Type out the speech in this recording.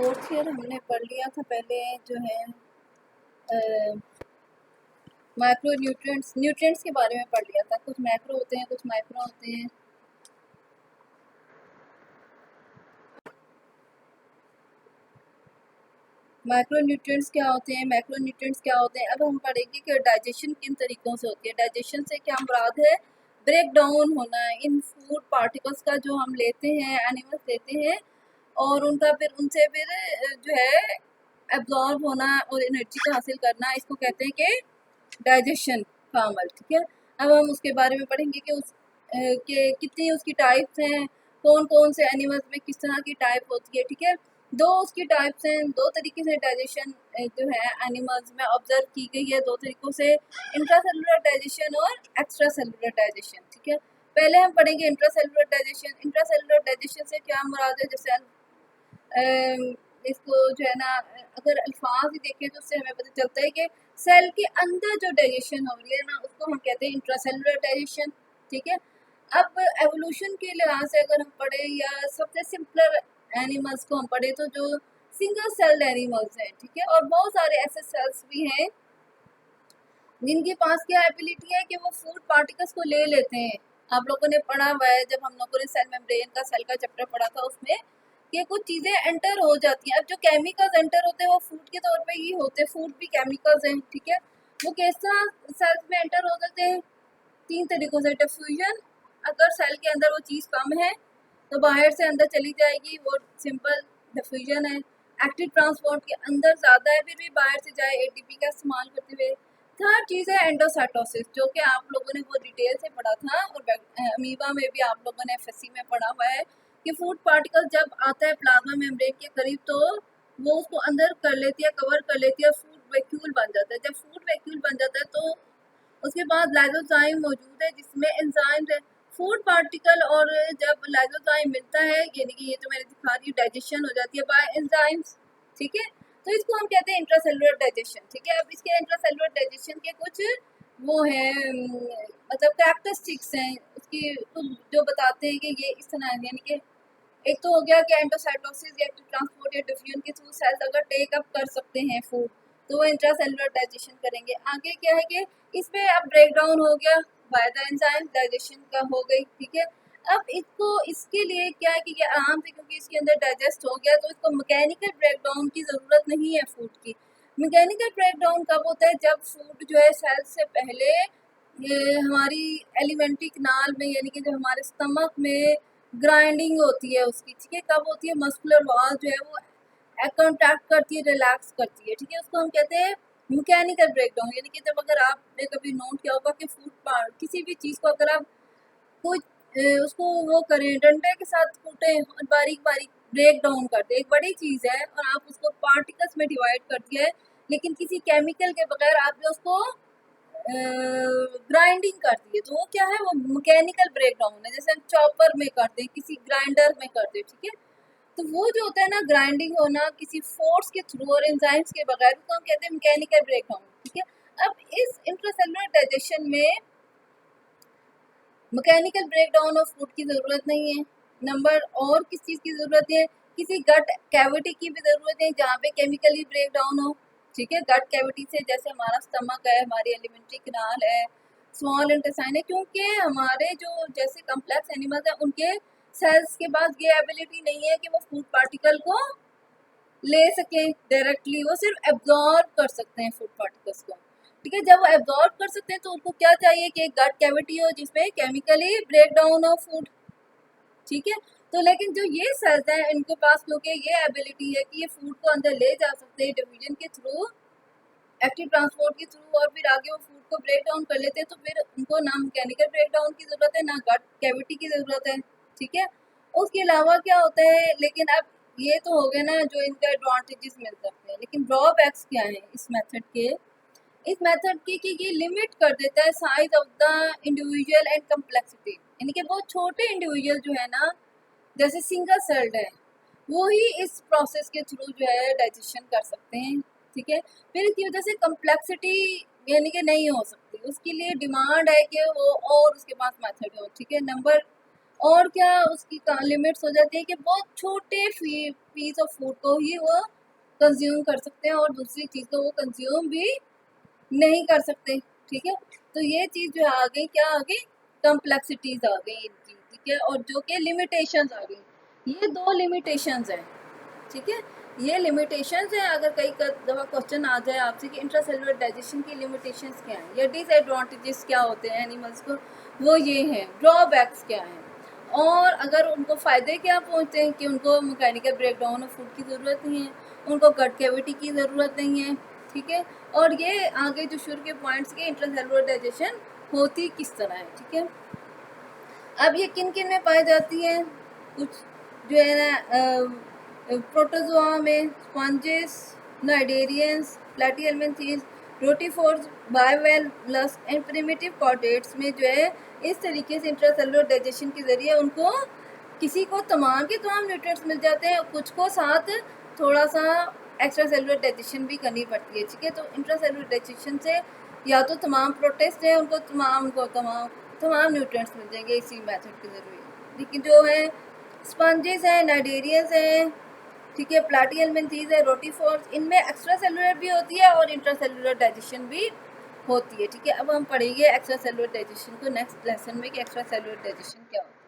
Fourth year हमने पढ़ लिया था पहले जो है माइक्रो न्यूट्रिएंट्स के बारे में पढ़ लिया था। कुछ मैक्रो होते हैं, कुछ माइक्रो होते हैं। माइक्रो न्यूट्रिएंट्स क्या होते हैं, मैक्रो न्यूट्रिएंट्स क्या होते हैं। अब हम पढ़ेंगे कि डाइजेशन किन तरीक़ों से होती है। डाइजेशन से क्या मुराद है, ब्रेक डाउन होना इन फूड पार्टिकल्स का जो हम लेते हैं, एनिमल्स लेते हैं, और उनका फिर उनसे फिर जो है एब्जॉर्ब होना और एनर्जी को हासिल करना, इसको कहते हैं कि डाइजेशन का अमल। ठीक है, अब हम उसके बारे में पढ़ेंगे कि उस के कितनी उसकी टाइप्स हैं, कौन कौन से एनिमल्स में किस तरह की टाइप होती है। ठीक है, दो उसकी टाइप्स हैं, दो तरीके से डाइजेशन जो है एनिमल्स में ऑब्जर्व की गई है, दो तरीकों से, इंट्रासेलुलर डाइजेशन और एक्स्ट्रा सेलुलर डाइजेशन। ठीक है, पहले हम पढ़ेंगे इंट्रासेलुलर डाइजेशन। इंट्रासेलुलर डाइजेशन से क्या मुराद है, जैसे इसको जो है ना अगर अल्फाज ही देखें तो उससे हमें पता चलता है कि सेल के अंदर जो डाइजेशन हो रही है ना, उसको हम कहते हैं इंट्रासेलुलर डाइजेशन। ठीक है, अब एवोल्यूशन के लिहाज से अगर हम पढ़े या सबसे सिंपलर एनिमल्स को हम पढ़े तो जो सिंगल सेल्ड एनिमल्स हैं, ठीक है, और बहुत सारे ऐसे सेल्स भी हैं जिनके पास क्या एबिलिटी है कि वो फूड पार्टिकल्स को ले लेते हैं। आप लोगों ने पढ़ा हुआ है, जब हम लोगों ने सेल मेम्ब्रेन का सेल का चैप्टर पढ़ा था, उसमें कि कुछ चीज़ें एंटर हो जाती हैं। अब जो केमिकल्स एंटर होते हैं वो फूड के तौर पे ही होते हैं, फूड भी केमिकल्स हैं। ठीक है, वो किस तरह सेल्स में एंटर हो जाते हैं, तीन तरीक़ों से। डिफ्यूजन, अगर सेल के अंदर वो चीज़ कम है तो बाहर से अंदर चली जाएगी, वो सिंपल डिफ्यूजन है। एक्टिव ट्रांसपोर्ट के अंदर ज़्यादा है, फिर भी बाहर से जाए एटीपी का इस्तेमाल करते हुए। थर्ड चीज़ है एंडोसाइटोसिस, जो कि आप लोगों ने वो डिटेल से पढ़ा था, और अमीबा में भी आप लोगों ने एफएससी में पढ़ा हुआ है कि फूड पार्टिकल जब आता है प्लाज्मा मेम्ब्रेन के करीब तो वो उसको अंदर कर लेती है, कवर कर लेती है, फूड वैक्यूल बन जाता है। जब फूड वैक्यूल बन जाता है तो उसके बाद लाइसोजाइम मौजूद है, जिसमें एंजाइम है फूड पार्टिकल, और जब लाइसोजाइम मिलता है, यानी कि ये तो मैंने दिखा दी, डाइजेशन हो जाती है बाय एंजाइम्स। ठीक है, तो इसको हम कहते हैं इंट्रासेलुलर डाइजेशन। ठीक है, अब इसके इंट्रासेलुलर डाइजेशन के कुछ वो हैं, मतलब कैरेक्टरिस्टिक्स हैं उसकी, तो जो बताते हैं कि ये इस तरह, यानी कि एक तो हो गया कि एंडोसाइटोसिस या ट्रांसपोर्ट या डिफ्यूजन के थ्रू सेल्स अगर टेक अप कर सकते हैं फूड, तो वो इंट्रासेलुलर डाइजेशन करेंगे। आगे क्या है कि इसमें अब ब्रेक डाउन हो गया बाय द एंजाइम, डाइजेशन का हो गई। ठीक है, अब इसको इसके लिए क्या है कि ये आराम से, क्योंकि इसके अंदर डाइजेस्ट हो गया, तो इसको मैकेनिकल ब्रेक डाउन की ज़रूरत नहीं है फूड की। मैकेनिकल ब्रेक डाउन कब होता है, जब फूड जो है सेल से पहले ये हमारी एलिमेंट्री कनाल में, यानी कि जो हमारे स्टमक में ग्राइंडिंग होती है उसकी। ठीक है, कब होती है, मस्कुलर वॉल जो है वो कॉन्ट्रैक्ट करती है, रिलैक्स करती है। ठीक है, उसको हम कहते हैं मैकेनिकल ब्रेकडाउन। यानी कि जब अगर आपने कभी नोट किया होगा कि फूड पार्ट किसी भी चीज़ को अगर आप कुछ उसको वो करें, डंडे के साथ कूटें और बारीक बारीक ब्रेक डाउन करते, एक बड़ी चीज़ है और आप उसको पार्टिकल्स में डिवाइड कर दिया है, लेकिन किसी केमिकल के बगैर आपने उसको ग्राइंडिंग कर दी है, तो वो क्या है, वो मैकेनिकल ब्रेक डाउन है। जैसे हम चॉपर में करते हैं, किसी ग्राइंडर में करते हैं। ठीक है, तो वो जो होता है ना ग्राइंडिंग होना किसी फोर्स के थ्रू और एंजाइम्स के बगैर, उसको हम कहते हैं मैकेनिकल ब्रेकडाउन। ठीक है, अब इस इंट्रासेलुलर डाइजेशन में मैकेनिकल ब्रेकडाउन ऑफ फूड की ज़रूरत नहीं है। नंबर और किस चीज़ की ज़रूरत है, किसी गट कैविटी की भी ज़रूरत है जहाँ पे केमिकली ब्रेकडाउन हो। ठीक है, गट कैविटी से जैसे हमारा स्टमक है, हमारी एलिमेंट्री कनाल है, स्मॉल इंटेस्टाइन है, क्योंकि हमारे जो जैसे कम्प्लेक्स एनिमल्स हैं उनके सेल्स के पास ये एबिलिटी नहीं है कि वो फूड पार्टिकल को ले सकें डायरेक्टली, वो सिर्फ एब्जॉर्ब कर सकते हैं फूड पार्टिकल्स को। ठीक है, जब वो एब्जॉर्ब कर सकते हैं तो उनको क्या चाहिए कि एक गट कैविटी हो जिसमें केमिकली ब्रेक डाउन हो फूड। ठीक है, तो लेकिन जो ये सेल्स हैं इनके पास क्योंकि ये एबिलिटी है कि ये फूड को अंदर ले जा सकते हैं डिवीजन के थ्रू, एक्टिव ट्रांसपोर्ट के थ्रू, और फिर आगे वो फूड को ब्रेक डाउन कर लेते हैं, तो फिर उनको ना मैकेनिकल ब्रेक डाउन की ज़रूरत है, ना गट कैविटी की ज़रूरत है। ठीक है, उसके अलावा क्या होता है, लेकिन अब ये तो हो गया ना जो इनका एडवांटेजेस मिल सकते हैं, लेकिन ड्रॉबैक्स क्या हैं इस मेथड के, इस मेथड की कि ये लिमिट कर देता है size of the individual and complexity. यानी कि बहुत छोटे इंडिविजुअल जो है ना, जैसे सिंगल सेल्ड है, वो ही इस प्रोसेस के थ्रू जो है डाइजेशन कर सकते हैं। ठीक है, फिर इसकी वजह से कम्प्लेक्सिटी यानी कि नहीं हो सकती, उसके लिए डिमांड है कि वो और उसके पास मेथड हो। ठीक है, नंबर और क्या उसकी लिमिट्स हो जाती है कि बहुत छोटे पीस ऑफ फूड को ही वो कंज्यूम कर सकते हैं और दूसरी चीज़ को वो कंज्यूम भी नहीं कर सकते। ठीक है, तो ये चीज़ जो आ गई, क्या आ गई, कम्प्लेक्सिटीज आ गई इनकी। ठीक है, और जो कि लिमिटेशंस आ गई, ये दो लिमिटेशंस हैं। ठीक है, ये लिमिटेशंस हैं। अगर कई दफ़ा क्वेश्चन आ जाए आपसे कि इंट्रासेलुलर डाइजेशन की लिमिटेशंस क्या हैं या डिसएडवांटेजेस क्या होते हैं एनिमल्स को, वो ये हैं, ड्रॉबैक्स क्या हैं, और अगर उनको फ़ायदे क्या पहुँचते हैं कि उनको मैकेनिकल ब्रेकडाउन ऑफ फूड की ज़रूरत नहीं है, उनको गट कैविटी की ज़रूरत नहीं है। ठीक है, और ये आगे जो शुरू के पॉइंट्स के इंट्रासेलुलर डाइजेशन होती किस तरह है। ठीक है, अब ये किन किन में पाई जाती है, कुछ जो है ना प्रोटोजोआ में sponges, cnidarians, platyhelminthes, rotifers, bivalves and primitive chordates में जो है इस तरीके से इंट्रासेलुलर डाइजेशन के ज़रिए उनको किसी को तमाम के तमाम न्यूट्रिएंट्स मिल जाते हैं, कुछ को साथ थोड़ा सा एक्स्ट्रा सेलुलर डाइजेशन भी करनी पड़ती है। ठीक है, तो इंट्रासेलुलर डाइजेशन से या तो तमाम प्रोटेस्ट हैं उनको तमाम न्यूट्रिएंट्स मिल जाएंगे इसी मेथड के ज़रिए। लेकिन जो है स्पंजेस हैं, नाइडेरियंस हैं, ठीक है, प्लैटिहेल्मिन्थीज है, रोटीफोर्स, इनमें एक्स्ट्रा सेलुलर भी होती है और इंट्रासेलुलर डाइजेशन भी होती है। ठीक है, अब हम पढ़ेंगे एक्स्ट्रा सेलुलर डाइजेशन को नेक्स्ट लेसन में कि एक्स्ट्रा सेलुलर डाइजेशन क्या होता है।